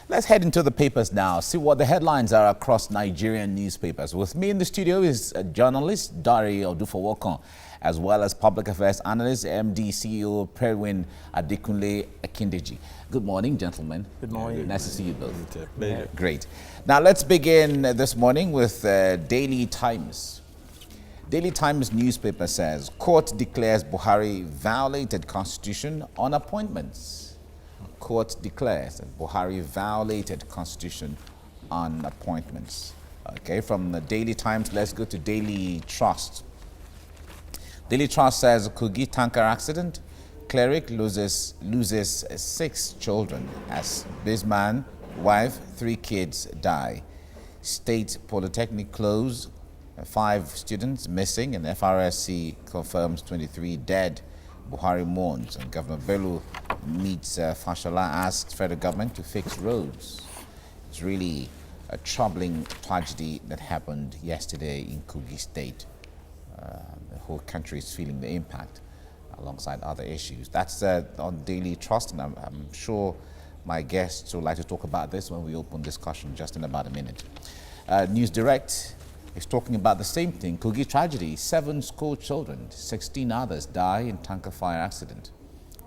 Let's head into the papers now, see what the headlines are across Nigerian newspapers. With me in the studio is journalist Dari Odufowokon, as well as public affairs analyst, MD, CEO, Perwin Adekunle Akindeji. Good morning, gentlemen. Good morning. Nice to see you both. Great. Now, let's begin this morning with Daily Times. Daily Times newspaper says, court declares Buhari violated constitution on appointments. Court declares that Buhari violated constitution on appointments. Okay, from the Daily Times, let's go to Daily Trust. Daily Trust says, Kogi tanker accident, Cleric loses 6 children as businessman, wife, 3 kids die. State Polytechnic closed, 5 students missing, and FRSC confirms 23 dead. Buhari mourns, and Governor Bello meets Fashola, asks federal government to fix roads. It's really a troubling tragedy that happened yesterday in Kogi State. The whole country is feeling the impact alongside other issues. That's on Daily Trust, and I'm sure my guests would like to talk about this when we open discussion just in about a minute. News Direct is talking about the same thing. Kogi tragedy, 7 school children, 16 others die in tanker fire accident.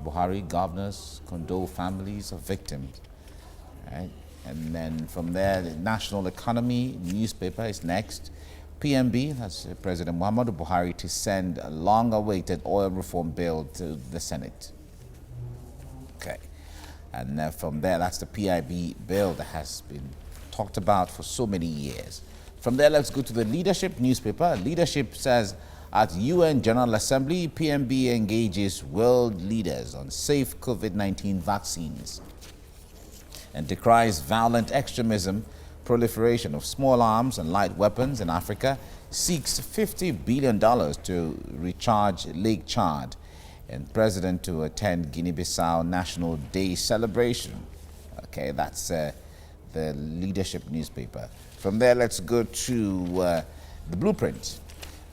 Buhari governors condole families of victims. Right? And then from there, the National Economy newspaper is next. PMB, that's President Muhammadu Buhari, to send a long-awaited oil reform bill to the Senate. Okay. And from there, that's the PIB bill that has been talked about for so many years. From there, let's go to the Leadership newspaper. Leadership says, at UN General Assembly, PMB engages world leaders on safe COVID-19 vaccines and decries violent extremism, proliferation of small arms and light weapons in Africa, seeks $50 billion to recharge Lake Chad, and President to attend Guinea-Bissau National Day celebration. Okay, that's the Leadership newspaper. From there, let's go to the Blueprint.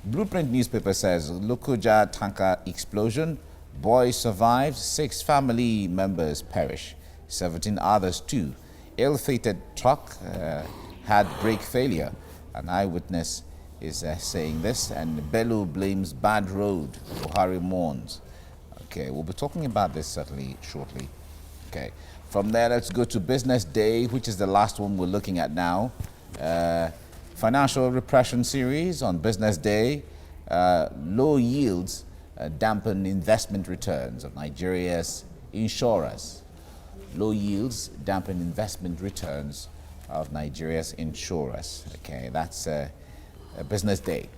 Blueprint newspaper says, Lokoja tanker explosion, boy survives, 6 family members perish, 17 others too. Ill-fated truck had brake failure. An eyewitness is saying this, and Bello blames bad road. Buhari mourns. Okay, we'll be talking about this certainly shortly. Okay, from there, let's go to Business Day, which is the last one we're looking at now. Financial repression series on Business Day. Low yields dampen investment returns of Nigeria's insurers. Low yields dampen investment returns of Nigeria's insurers. Okay, that's a Business Day.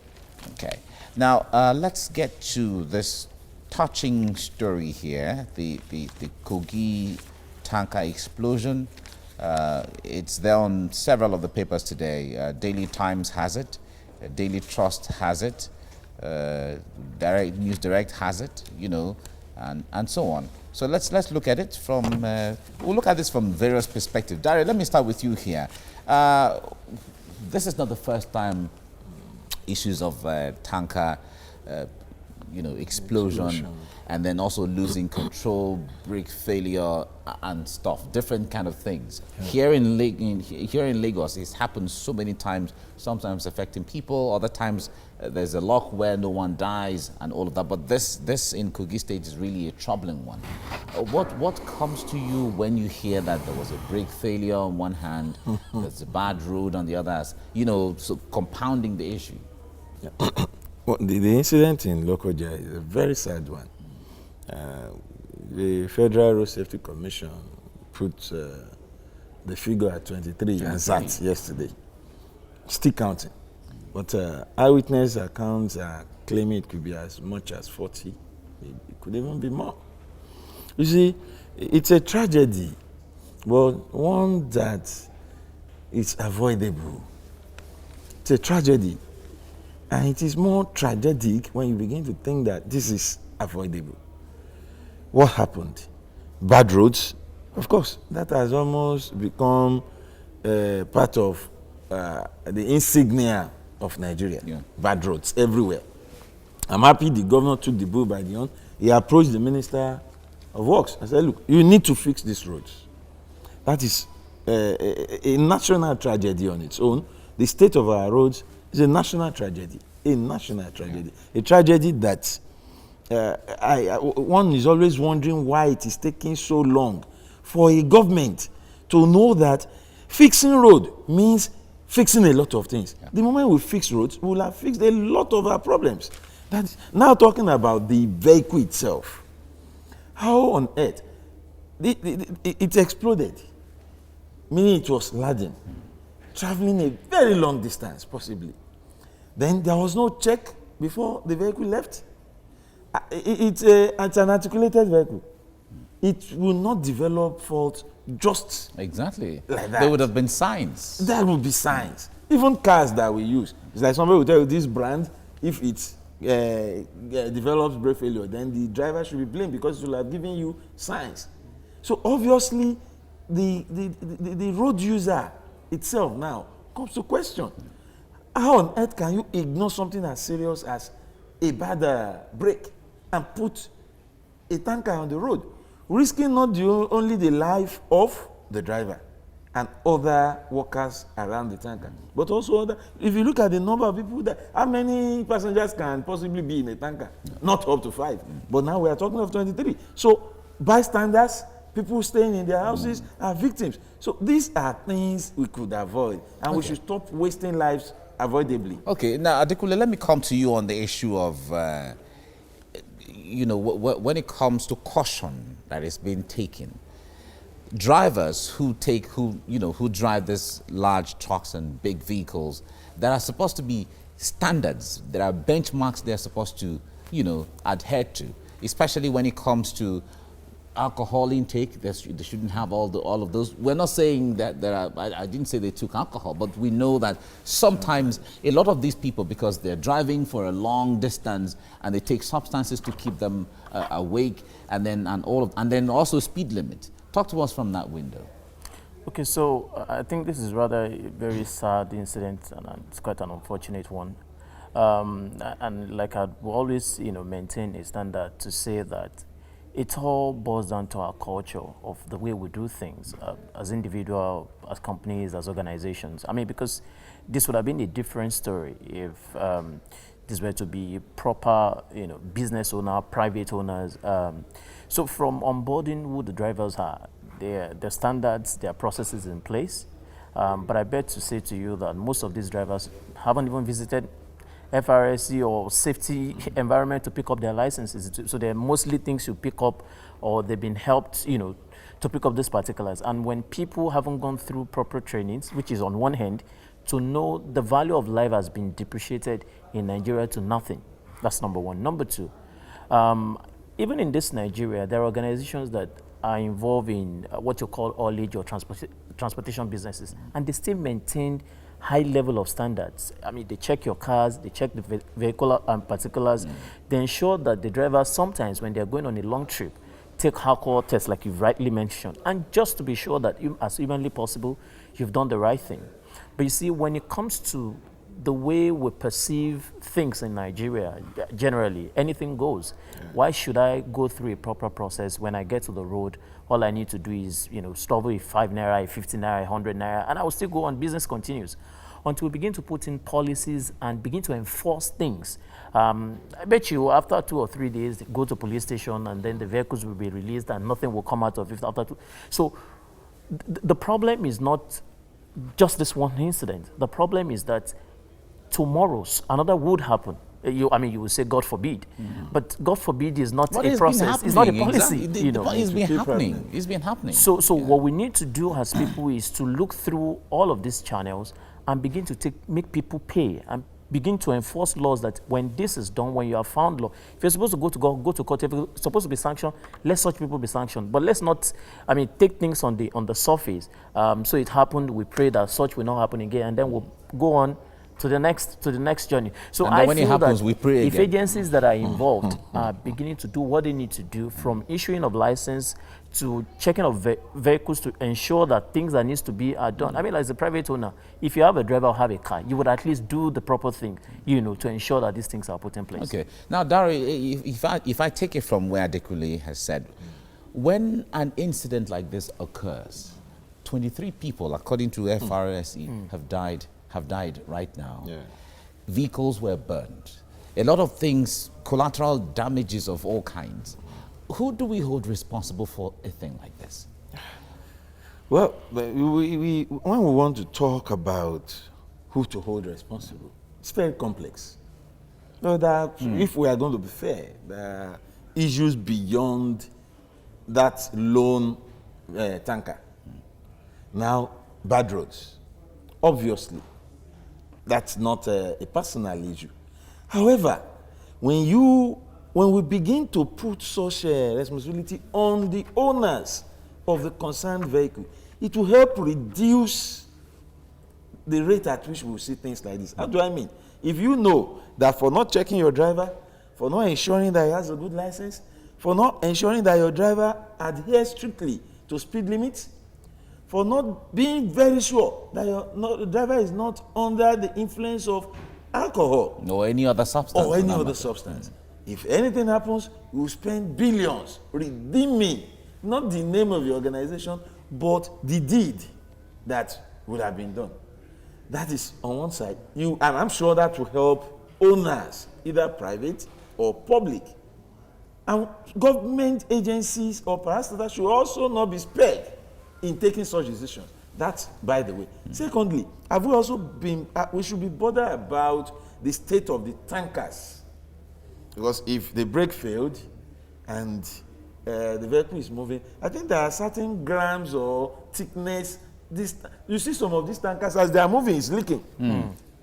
Okay, now let's get to this touching story here, the Kogi tanker explosion. It's there on several of the papers today. Daily Times has it, Daily Trust has it, News Direct has it, you know, and so on. So let's look at it from, we'll look at this from various perspectives. Dari, let me start with you here. This is not the first time issues of tanker, explosion, and then also losing control, brake failure, and stuff, different kind of things. Yeah. Here in Lagos, it's happened so many times, sometimes affecting people, other times there's a lock where no one dies and all of that. But this in Kogi State is really a troubling one. What comes to you when you hear that there was a brake failure on one hand, there's a bad road on the other, so compounding the issue? Yeah. Well, the incident in Lokoja is a very sad one. The Federal Road Safety Commission put the figure at 23 and sat yesterday, still counting. But eyewitness accounts are claiming it could be as much as 40. It could even be more. You see, it's a tragedy, but one that is avoidable. It's a tragedy. And it is more tragic when you begin to think that this is avoidable. What happened? Bad roads, of course, that has almost become part of the insignia of Nigeria. Yeah. Bad roads everywhere. I'm happy the governor took the bull by the horn. He approached the Minister of Works and said, look, you need to fix these roads. That is a national tragedy on its own. The state of our roads is a national tragedy, a tragedy that one is always wondering why it is taking so long for a government to know that fixing road means fixing a lot of things. Yeah. The moment we fix roads, we will have fixed a lot of our problems. That's now talking about the vehicle itself. How on earth? It exploded, meaning it was laden, traveling a very long distance, possibly. Then there was no check before the vehicle left. It's an articulated vehicle. It will not develop fault just exactly like that. There would have been signs. There would be signs. Even cars that we use. It's like somebody will tell you this brand, if it develops brake failure, then the driver should be blamed because it will have given you signs. So obviously, the road user itself now comes to question. How on earth can you ignore something as serious as a bad brake and put a tanker on the road, risking not only the life of the driver and other workers around the tanker, but also other. If you look at the number of people that, how many passengers can possibly be in a tanker? Not up to 5. But now we are talking of 23. So bystanders, people staying in their houses are victims. So these are things we could avoid, and we should stop wasting lives avoidably. Okay, now Adekule, let me come to you on the issue of, when it comes to caution that is being taken. Drivers who drive these large trucks and big vehicles, there are supposed to be standards, there are benchmarks they're supposed to, adhere to, especially when it comes to alcohol intake. They shouldn't have all of those. We're not saying that there are, I didn't say they took alcohol, but we know that sometimes a lot of these people, because they're driving for a long distance and they take substances to keep them awake, and then also speed limit. Talk to us from that window. Okay, so I think this is rather a very sad incident, and it's quite an unfortunate one. And like I always, maintain a standard to say that it all boils down to our culture of the way we do things as individuals, as companies, as organizations. I mean, because this would have been a different story if this were to be proper, business owner, private owners. So from onboarding who the drivers are, their standards, their processes in place. But I bet to say to you that most of these drivers haven't even visited FRSC or safety environment to pick up their licenses. So they're mostly things you pick up, or they've been helped, to pick up these particulars. And when people haven't gone through proper trainings, which is on one hand, to know the value of life has been depreciated in Nigeria to nothing. That's number one. Number two, even in this Nigeria, there are organizations that are involved in what you call haulage or transportation businesses, and they still maintain high level of standards. I mean, they check your cars, they check the vehicle particulars. They ensure that the drivers, sometimes when they're going on a long trip, take alcohol tests like you've rightly mentioned, and just to be sure that as humanly possible, you've done the right thing. But you see, when it comes to the way we perceive things in Nigeria, generally, anything goes. Why should I go through a proper process when I get to the road? All I need to do is, stop with 5 naira, 50 naira, 100 naira, and I will still go on. Business continues until we begin to put in policies and begin to enforce things. I bet you after 2 or 3 days, go to police station and then the vehicles will be released and nothing will come out of it after 2. So the problem is not just this one incident. The problem is that tomorrow another would happen. You will say God forbid, but God forbid is not a process. It's not a policy. Exactly. It's been happening. So what we need to do as people is to look through all of these channels and begin to make people pay and begin to enforce laws that when this is done, when you have found law, if you're supposed to go to court, if you're supposed to be sanctioned, let such people be sanctioned. But let's not, take things on the surface. So it happened. We pray that such will not happen again, and then we'll go on to the next journey. So and when it happens, we pray if again. agencies that are involved are beginning to do what they need to do, from issuing of license to checking of vehicles to ensure that things that needs to be are done. As a private owner, if you have a driver or have a car, you would at least do the proper thing, to ensure that these things are put in place. Okay. Now, Dari, if I take it from where Adekule has said, when an incident like this occurs, 23 people, according to FRSE, have died right now. Yeah. Vehicles were burned. A lot of things, collateral damages of all kinds. Who do we hold responsible for a thing like this? Well, when we want to talk about who to hold responsible, it's very complex. So that if we are going to be fair, there are issues beyond that lone tanker. Now, bad roads. Obviously, that's not a personal issue. However, when we begin to put such a responsibility on the owners of the concerned vehicle, it will help reduce the rate at which we will see things like this. How do I mean? If you know that for not checking your driver, for not ensuring that he has a good license, for not ensuring that your driver adheres strictly to speed limits, for not being very sure that the driver is not under the influence of alcohol or any other substance. If anything happens, you will spend billions redeeming not the name of your organization, but the deed that would have been done. That is on one side. And I'm sure that will help owners, either private or public. And government agencies or parastatals should also not be spared in taking such decisions. That's by the way. Secondly, have we also been, we should be bothered about the state of the tankers. Because if the brake failed and the vehicle is moving, I think there are certain grams or thickness. You see some of these tankers, as they are moving, it's leaking.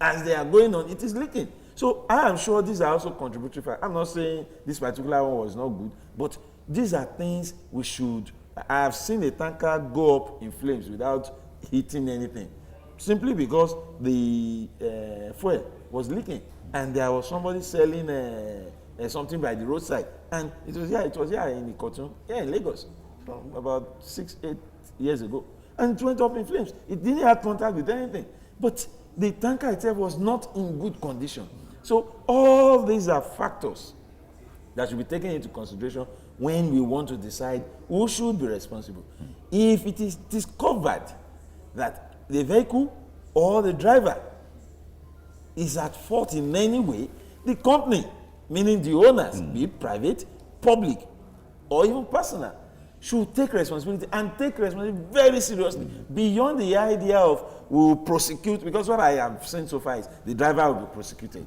As they are going on, it is leaking. So I am sure these are also contributory factors. I'm not saying this particular one was not good, but these are things we should. I have seen a tanker go up in flames without hitting anything, simply because the fuel was leaking, and there was somebody selling something by the roadside, and it was here in Ikoton, here in Lagos, from about 6-8 years ago, and it went up in flames. It didn't have contact with anything, but the tanker itself was not in good condition. So all these are factors that should be taken into consideration when we want to decide who should be responsible. If it is discovered that the vehicle or the driver is at fault in any way, the company, meaning the owners, be it private, public, or even personal, should take responsibility, and take responsibility very seriously, beyond the idea of we will prosecute, because what I have seen so far is the driver will be prosecuted.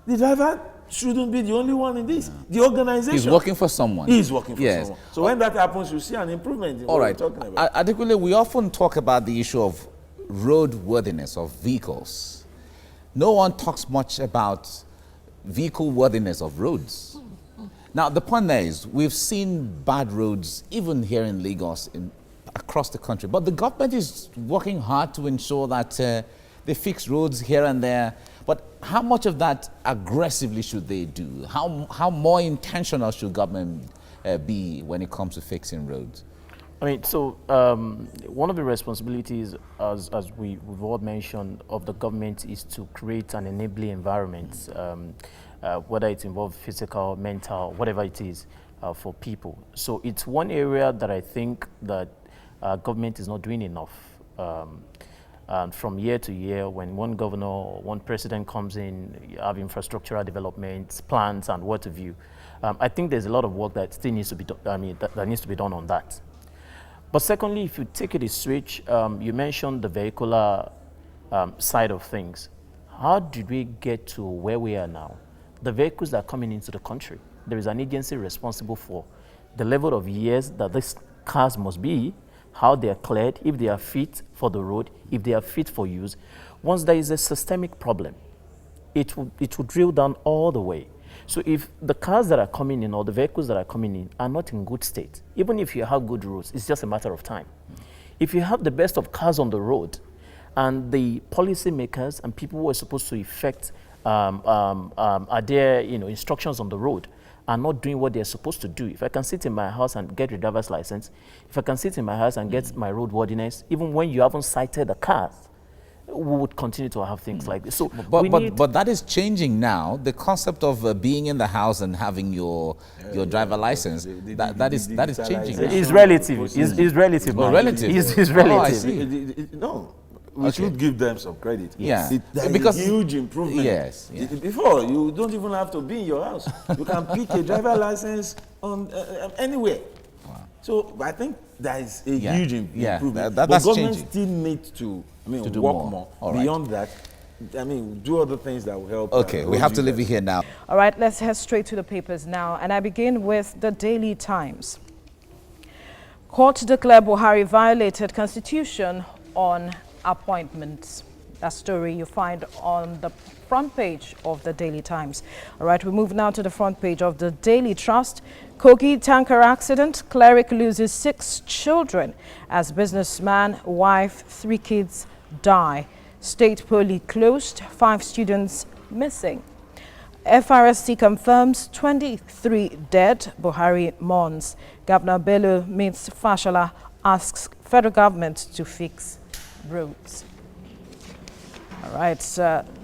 The driver shouldn't be the only one in this. The organization. He's working for someone. He's working for someone. So when that happens, you see an improvement in what we're talking about. Adequately, we often talk about the issue of roadworthiness of vehicles. No one talks much about vehicle worthiness of roads. Now, the point there is, we've seen bad roads, even here in Lagos, across the country. But the government is working hard to ensure that they fix roads here and there. But how much of that aggressively should they do? How more intentional should government be when it comes to fixing roads? I mean, so one of the responsibilities, as we've all mentioned, of the government is to create an enabling environment, whether it involves physical, mental, whatever it is, for people. So it's one area that I think that government is not doing enough. And from year to year, when one governor or one president comes in, you have infrastructural development plans and what have you. I think there's a lot of work that still needs to be done. I mean, that needs to be done on that. But secondly, if you take it a switch, you mentioned the vehicular side of things. How did we get to where we are now? The vehicles that are coming into the country, there is an agency responsible for the level of years that these cars must be, how they are cleared, if they are fit for the road, if they are fit for use. Once there is a systemic problem, it will drill down all the way. So if the cars that are coming in or the vehicles that are coming in are not in good state, even if you have good roads, it's just a matter of time. If you have the best of cars on the road and the policymakers and people who are supposed to effect adhere, instructions on the road are not doing what they're supposed to do. If I can sit in my house and get a driver's license, if I can sit in my house and get my roadworthiness, even when you haven't cited the cars, we would continue to have things like this. So, but that is changing now. The concept of being in the house and having your driver license, that is changing. It's relative. It's relative. Oh, relative. It's Oh, I relative. see. No. We should give them some credit. Yeah. That Because- is a huge improvement. Yes, yeah. Before, you don't even have to be in your house. You can pick a driver license on anywhere. Wow. So I think that is a Yeah. huge Yeah, improvement. that's but government changing. still needs to, do work more. more. All right. Beyond that, do other things that will help. Okay, we have to leave it here now. All right, let's head straight to the papers now. And I begin with the Daily Times. Court declared Buhari violated constitution on appointments. That story you find on the front page of the Daily Times. All right, we move now to the front page of the Daily Trust. Kogi tanker accident. Cleric loses 6 children as businessman, wife, 3 kids die. State poly closed, 5 students missing. FRSC confirms 23 dead. Buhari mourns. Governor Bello meets Fashola, asks federal government to fix roads. All right,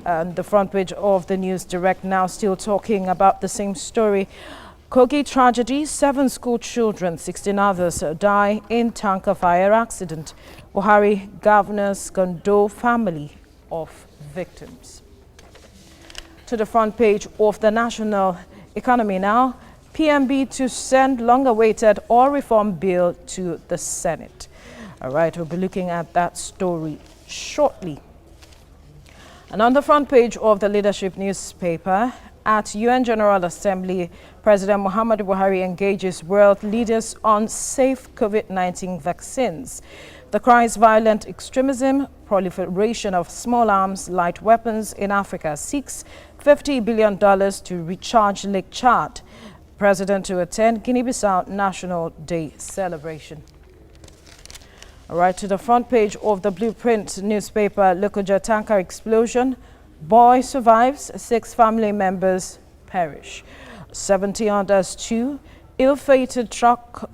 and the front page of the News Direct now still talking about the same story. Kogi tragedy, 7 school children, 16 others die in tanker fire accident. Buhari governors condole family of victims. To the front page of the National Economy now, PMB to send long-awaited oil reform bill to the Senate. All right, we'll be looking at that story shortly. And on the front page of the Leadership newspaper, at UN General Assembly, President Muhammadu Buhari engages world leaders on safe COVID-19 vaccines. The cries violent extremism, proliferation of small arms, light weapons in Africa, seeks $50 billion to recharge Lake Chad. President to attend Guinea-Bissau National Day celebration. All right, to the front page of the Blueprint newspaper, Lokoja tanker explosion. Boy survives, 6 family members perish. 70 others too. Ill-fated truck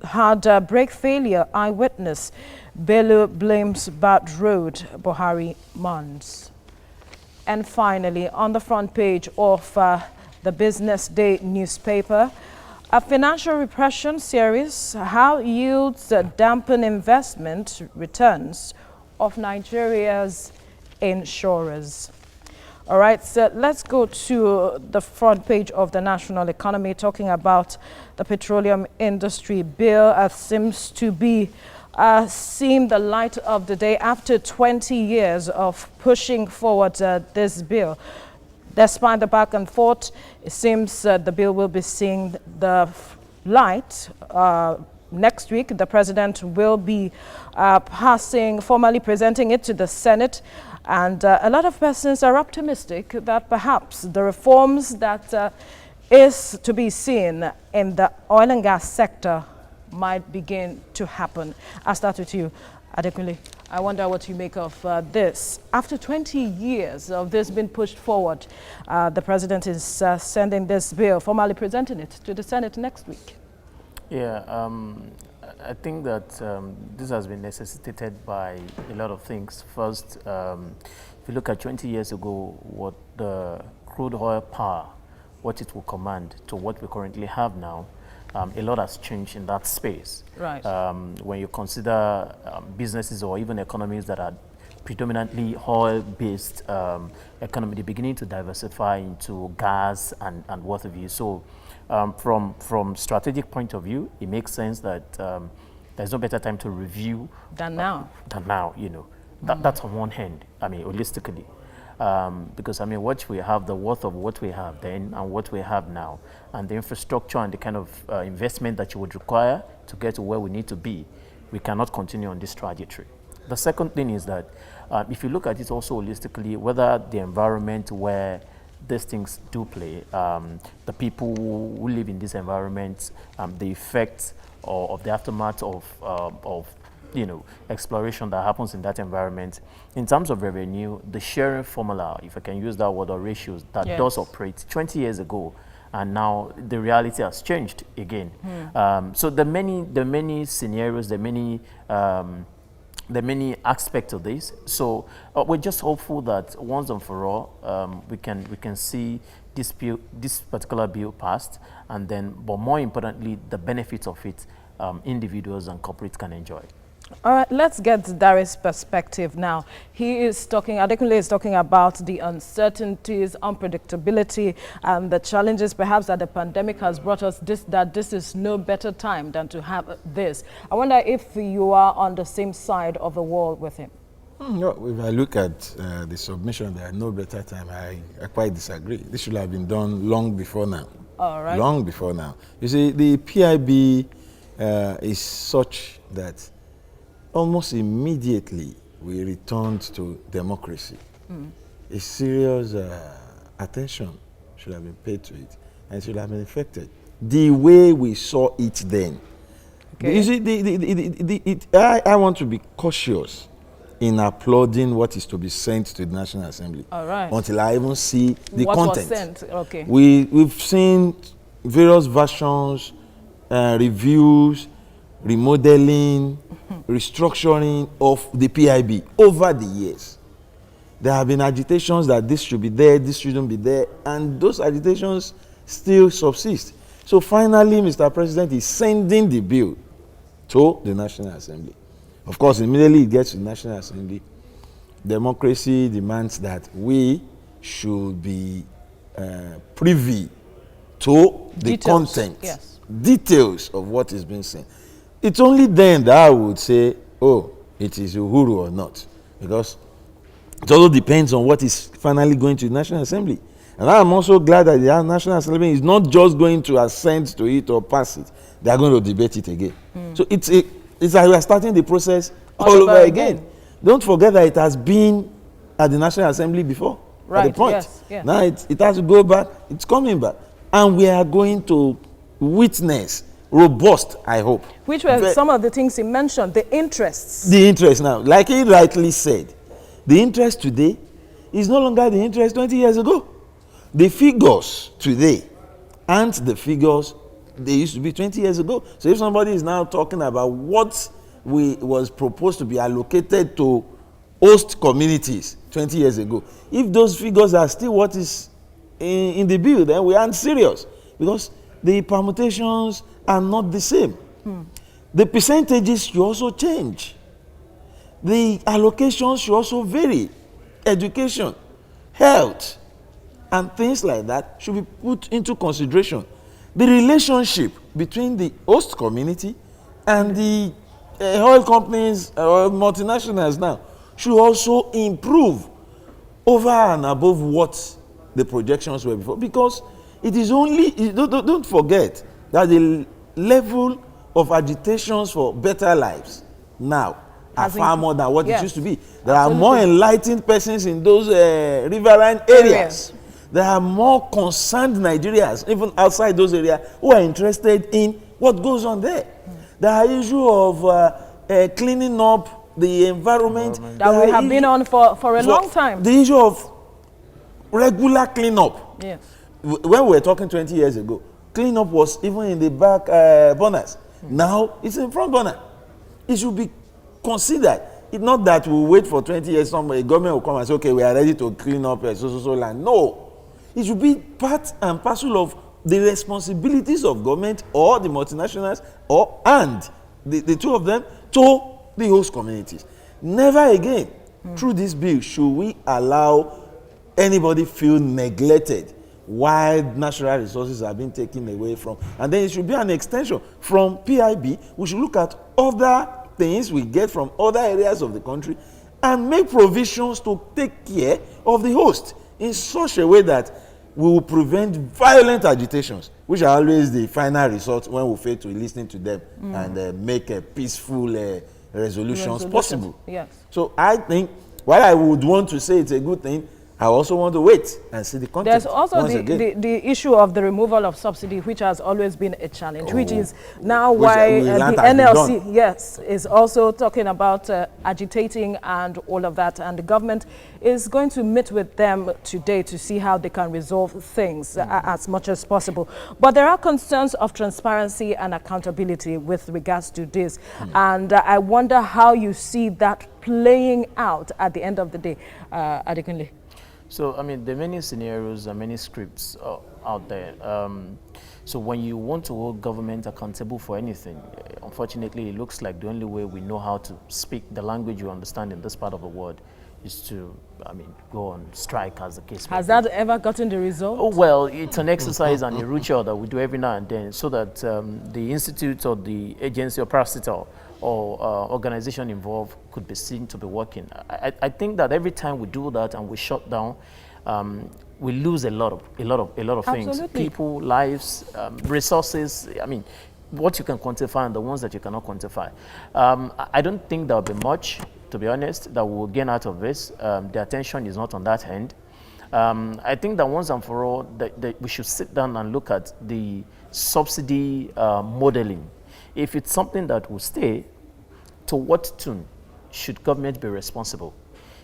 had brake failure, eyewitness. Bello blames bad road, Buhari mourns. And finally, on the front page of the Business Day newspaper, a financial repression series, how yields dampen investment returns of Nigeria's insurers. All right, so let's go to the front page of the National Economy, talking about the petroleum industry bill seems to be seeing the light of the day after 20 years of pushing forward this bill. Despite the back and forth, it seems the bill will be seeing the light. Next week, the president will be formally presenting it to the Senate. And a lot of persons are optimistic that perhaps the reforms that is to be seen in the oil and gas sector might begin to happen. I'll start with you, Adekunle. I wonder what you make of this. After 20 years of this being pushed forward, the president is sending this bill, formally presenting it to the Senate next week. Yeah, I think that this has been necessitated by a lot of things. First, if you look at 20 years ago, what the crude oil power, what it will command to what we currently have now, a lot has changed in that space. Right. When you consider businesses or even economies that are predominantly oil-based economy, they're beginning to diversify into gas and what have you. So from strategic point of view, it makes sense that there's no better time to review Than now. You know. That's on one hand, I mean, holistically. Because, I mean, what we have, the worth of what we have then and what we have now, and the infrastructure and the kind of investment that you would require to get to where we need to be, we cannot continue on this trajectory. The second thing is that if you look at it also holistically, whether the environment where these things do play, the people who live in this environment, the effects of the aftermath of you know, exploration that happens in that environment. In terms of revenue, the sharing formula, if I can use that word, or ratios, that does operate 20 years ago, and now the reality has changed again. So the many scenarios, the many there are many aspects of this. So we're just hopeful that once and for all, we can see this particular bill passed, and then, but more importantly, the benefits of it, individuals and corporates can enjoy. All right, let's get Darius' perspective now. He is talking, Adekunle is talking about the uncertainties, unpredictability, and the challenges perhaps that the pandemic has brought us, that this is no better time than to have this. I wonder if you are on the same side of the wall with him. No, if I look at the submission, there are no better time. I quite disagree. This should have been done long before now. All right. Long before now. You see, the PIB is such that almost immediately we returned to democracy. A serious attention should have been paid to it, and it should have been effected the way we saw it then. Okay. You see, I want to be cautious in applauding what is to be sent to the National Assembly. All right. Until I even see the what content. was sent? Okay. We've seen various versions, reviews, remodeling, restructuring of the PIB over the years. There have been agitations that this should be there, this shouldn't be there, and those agitations still subsist. So finally, Mr. President is sending the bill to the National Assembly. Of course, immediately it gets to the National Assembly. Democracy demands that we should be privy to the Details, content, yes. details of what is being sent. It's only then that I would say, oh, it is Uhuru or not. Because it also depends on what is finally going to the National Assembly. And I'm also glad that the National Assembly is not just going to assent to it or pass it. They are going to debate it again. So it's like we are starting the process all over again. Don't forget that it has been at the National Assembly before. Right, at the point. yes, yes. Now it has to go back. It's coming back. And we are going to witness robust, I hope. Which were some of the things he mentioned, the interests. The interest now, like he rightly said, the interest today is no longer the interest 20 years ago. The figures today aren't the figures they used to be 20 years ago. So if somebody is now talking about what was proposed to be allocated to host communities 20 years ago, if those figures are still what is in the bill, then we aren't serious, because the permutations are not the same. The percentages should also change. The allocations should also vary. Education, health, and things like that should be put into consideration. The relationship between the host community and the oil companies or multinationals now should also improve over and above what the projections were before, because it is only, don't forget that the level of agitations for better lives now are far more than what it used to be. There are more enlightened persons in those riverine areas. There are more concerned Nigerians, even outside those areas, who are interested in what goes on there. There are issues of cleaning up the environment. That we have been on for a long time. The issue of regular cleanup. Yes. When we were talking 20 years ago, cleanup was even in the back burners. Now it's in front burner. It should be considered. It's not that we wait for 20 years, a government will come and say, okay, we are ready to clean up so land. No. It should be part and parcel of the responsibilities of government or the multinationals and the two of them to the host communities. Never again through this bill should we allow anybody feel neglected while natural resources are being taken away from. And then it should be an extension from PIB. We should look at other things we get from other areas of the country and make provisions to take care of the host in such a way that we will prevent violent agitations, which are always the final result when we fail to listen to them and make a peaceful resolutions possible. Yes. So I think, while I would want to say it's a good thing, I also want to wait and see the content. There's also the issue of the removal of subsidy, which has always been a challenge, which is now why the NLC, yes, is also talking about agitating and all of that. And the government is going to meet with them today to see how they can resolve things as much as possible. But there are concerns of transparency and accountability with regards to this. And I wonder how you see that playing out at the end of the day, Adekunle. So, I mean, there are many scenarios and many scripts out there. So when you want to hold government accountable for anything, unfortunately, it looks like the only way we know how to speak the language you understand in this part of the world is to, I mean, go on strike, as the case may be. Has that ever gotten the result? Oh, well, it's an exercise and a ritual that we do every now and then so that the institute or the agency or parastatal or organization involved could be seen to be working. I think that every time we do that and we shut down, we lose a lot of things. Absolutely. People, lives, resources. I mean, what you can quantify and the ones that you cannot quantify. I don't think there will be much, to be honest, that we will gain out of this. The attention is not on that end. I think that once and for all, that we should sit down and look at the subsidy modeling. If it's something that will stay, to what tune should government be responsible?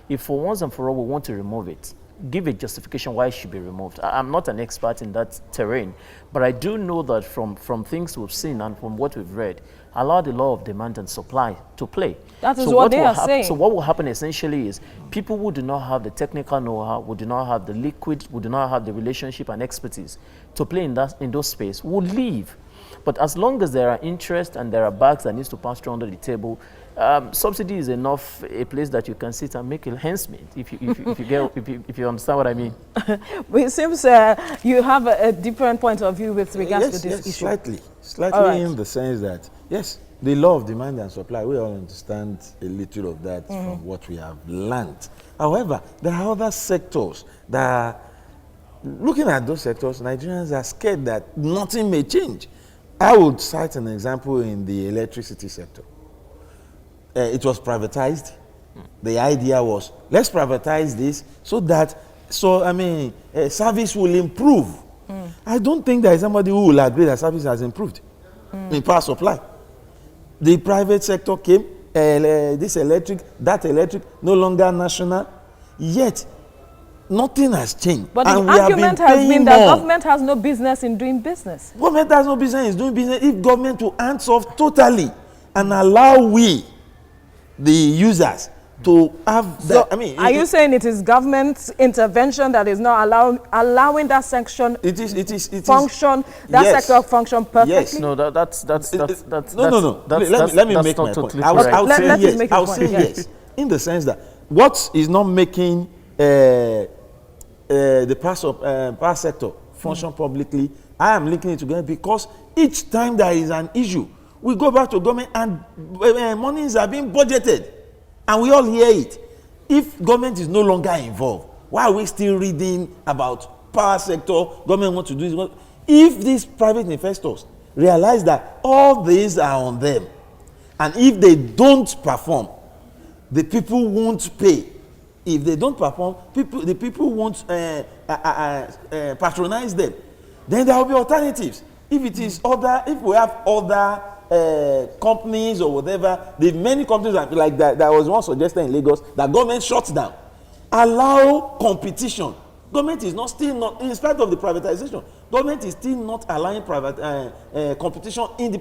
If for once and for all we want to remove it, give a justification why it should be removed. I'm not an expert in that terrain, but I do know that from things we've seen and from what we've read, allow the law of demand and supply to play. That is what they are saying. So what will happen essentially is people who do not have the technical know-how, who do not have the liquid, who do not have the relationship and expertise to play in those space will leave. But as long as there are interest and there are bags that needs to pass through under the table, subsidy is enough a place that you can sit and make enhancement. If you understand what I mean. But it seems you have a different point of view with regards to this issue. Slightly in the sense that yes, the law of demand and supply. We all understand a little of that from what we have learned. However, there are other sectors that are, looking at those sectors, Nigerians are scared that nothing may change. I would cite an example in the electricity sector. It was privatized. The idea was, let's privatize this so that, service will improve. I don't think there is somebody who will agree that service has improved in power supply. The private sector came, this electric, that electric, no longer national, yet nothing has changed. But the argument has been that government has no business in doing business. Government has no business in doing business if government will hands off totally and allow we, the users, to have that. So are you saying it is government's intervention that is not allowing that section function, that sector function perfectly? Yes. No, that's no. Let me make my point. I'll say yes. In the sense that what is not making the power sector function publicly, I am linking it together because each time there is an issue, we go back to government and monies are being budgeted, and we all hear it. If government is no longer involved, why are we still reading about power sector? Government wants to do this. If these private investors realize that all these are on them, and if they don't perform, the people won't pay. If they don't perform, the people won't patronize them. Then there will be alternatives. If we have other companies or whatever, the many companies like that was one suggested in Lagos that government shuts down. Allow competition. Government is still not, in spite of the privatization, government is still not allowing competition in the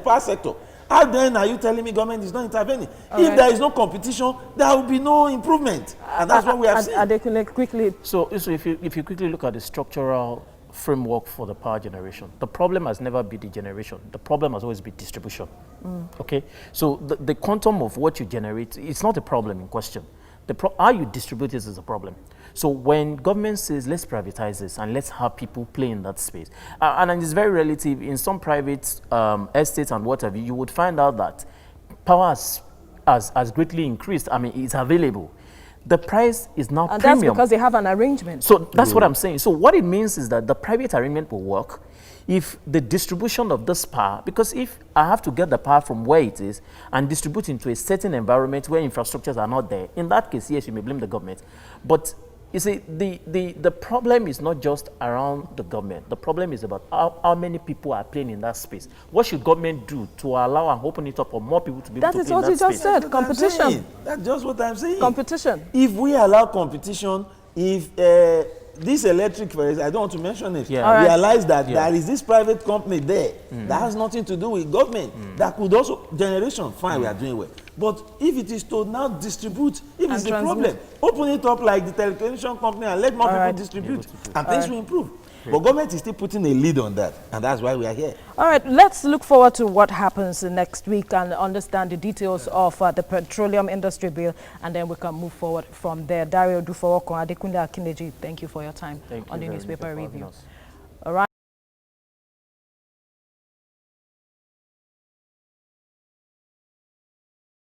power sector. How then are you telling me government is not intervening? If there is no competition, there will be no improvement. And that's what we have seen. Quickly. So if you quickly look at the structural framework for the power generation, the problem has never been the generation. The problem has always been distribution. Okay? So the quantum of what you generate, it's not a problem in question. How you distribute this is a problem. So when government says, let's privatize this and let's have people play in that space, and it's very relative, in some private estates and whatever, you would find out that power has greatly increased. I mean, it's available. The price is now and premium. That's because they have an arrangement. So that's what I'm saying. So what it means is that the private arrangement will work if the distribution of this power, because if I have to get the power from where it is and distribute into a certain environment where infrastructures are not there, in that case, yes, you may blame the government. But You see, the problem is not just around the government. The problem is about how many people are playing in that space. What should government do to allow and open it up for more people to be able to play in that space? That is what you just said, competition. That's just what I'm saying. Competition. If we allow competition, if this electric, I don't want to mention it, realize that there is this private company there that has nothing to do with government, that could also, generation, fine, we are doing well. But if it is to now distribute, if it's the problem, open it up like the telecommunication company and let more people distribute, and things will improve. But government is still putting a lead on that, and that's why we are here. All right, let's look forward to what happens next week and understand the details of the petroleum industry bill, and then we can move forward from there. Dario Dufawo, Adekunle Akineji, thank you for your time on the newspaper review.